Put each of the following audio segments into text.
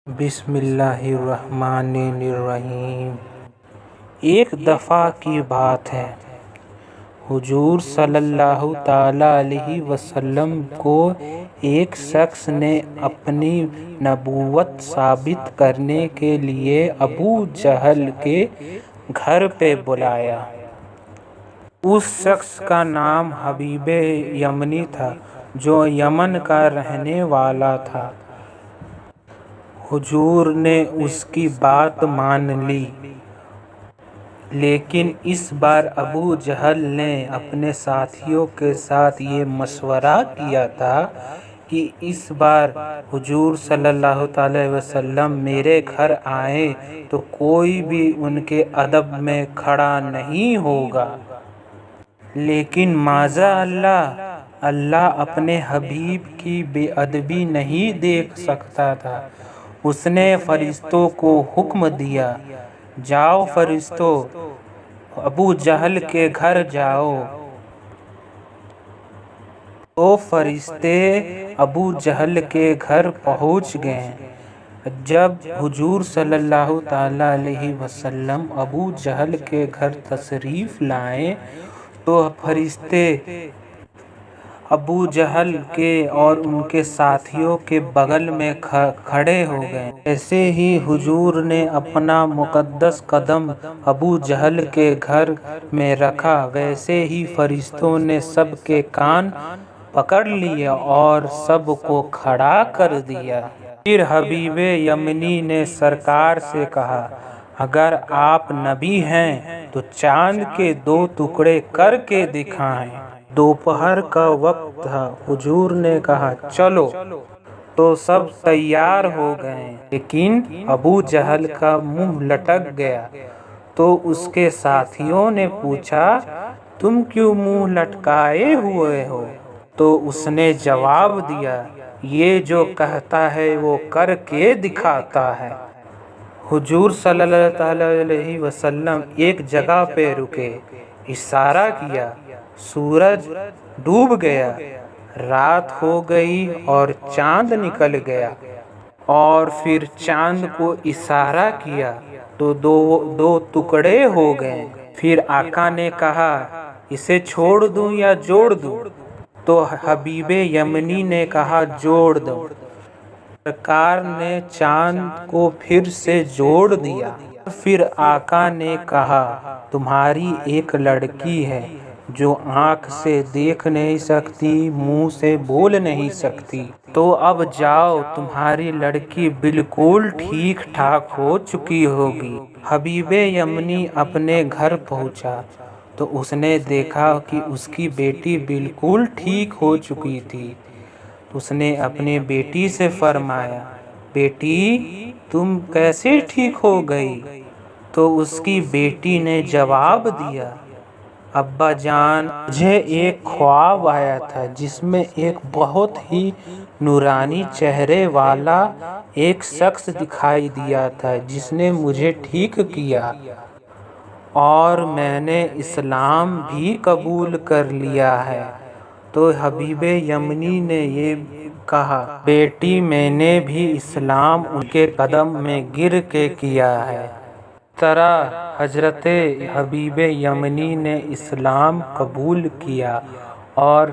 بسم اللہ الرحمن الرحیم۔ ایک دفعہ کی بات ہے، حضور صلی اللہ تعالیٰ علیہ وسلم کو ایک شخص نے اپنی نبوت ثابت کرنے کے لیے ابو جہل کے گھر پہ بلایا۔ اس شخص کا نام حبیب یمنی تھا، جو یمن کا رہنے والا تھا۔ حضور نے اس کی بات مان لی، لیکن اس بار ابو جہل نے اپنے ساتھیوں کے ساتھ یہ مشورہ کیا تھا کہ اس بار حضور صلی اللہ علیہ وسلم میرے گھر آئیں تو کوئی بھی ان کے ادب میں کھڑا نہیں ہوگا۔ لیکن معاذ اللہ اپنے حبیب کی بے ادبی نہیں دیکھ سکتا تھا۔ اس نے فرشتوں کو حکم دیا، جاؤ فرشتوں، ابو جہل کے گھر جاؤ۔ تو فرشتے ابو جہل کے گھر پہنچ گئے۔ جب حضور صلی اللہ تعالیٰ علیہ وسلم ابو جہل کے گھر تشریف لائے تو فرشتے ابو جہل کے اور ان کے ساتھیوں کے بغل میں کھڑے ہو گئے۔ جیسے ہی حضور نے اپنا مقدس قدم ابو جہل کے گھر میں رکھا، ویسے ہی فرشتوں نے سب کے کان پکڑ لیے اور سب کو کھڑا کر دیا۔ پھر حبیب یمنی نے سرکار سے کہا، اگر آپ نبی ہیں تو چاند کے 2 ٹکڑے کر کے دکھائیں۔ دوپہر کا وقت تھا۔ حضور نے کہا، چلو۔ تو سب تیار ہو گئے، لیکن ابو جہل کا منہ لٹک گیا۔ تو اس کے ساتھیوں نے پوچھا، تم کیوں منہ لٹکائے ہوئے ہو؟ تو اس نے جواب دیا، یہ جو کہتا ہے وہ کر کے دکھاتا ہے۔ حضور صلی اللہ علیہ وسلم ایک جگہ پہ رکے، اشارہ کیا، سورج ڈوب گیا، رات ہو گئی اور چاند نکل گیا۔ اور پھر چاند کو اشارہ کیا تو 2 ٹکڑے ہو گئے۔ پھر آقا نے کہا، اسے چھوڑ دوں یا جوڑ دوں؟ تو حبیب یمنی نے کہا، جوڑ دو۔ سرکار نے چاند کو پھر سے جوڑ دیا۔ پھر آقا نے کہا، تمہاری ایک لڑکی ہے جو آنکھ سے دیکھ نہیں سکتی، منہ سے بول نہیں سکتی، تو اب جاؤ، تمہاری لڑکی بالکل ٹھیک ٹھاک ہو چکی ہوگی۔ حبیب یمنی اپنے گھر پہنچا تو اس نے دیکھا کہ اس کی بیٹی بالکل ٹھیک ہو چکی تھی۔ اس نے اپنی بیٹی سے فرمایا، بیٹی تم کیسے ٹھیک ہو گئی؟ تو اس کی بیٹی نے جواب دیا، ابا جان، مجھے ایک خواب آیا تھا جس میں ایک بہت ہی نورانی چہرے والا ایک شخص دکھائی دیا تھا جس نے مجھے ٹھیک کیا، اور میں نے اسلام بھی قبول کر لیا ہے۔ تو حبیب یمنی نے یہ کہا، بیٹی میں نے بھی اسلام ان کے قدم میں گر کے کیا ہے۔ اس طرح حضرت حبیب یمنی نے اسلام قبول کیا اور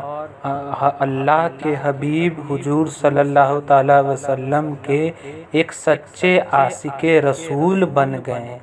اللہ کے حبیب حضور صلی اللہ تعالیٰ وسلم کے ایک سچے عاشق رسول بن گئے۔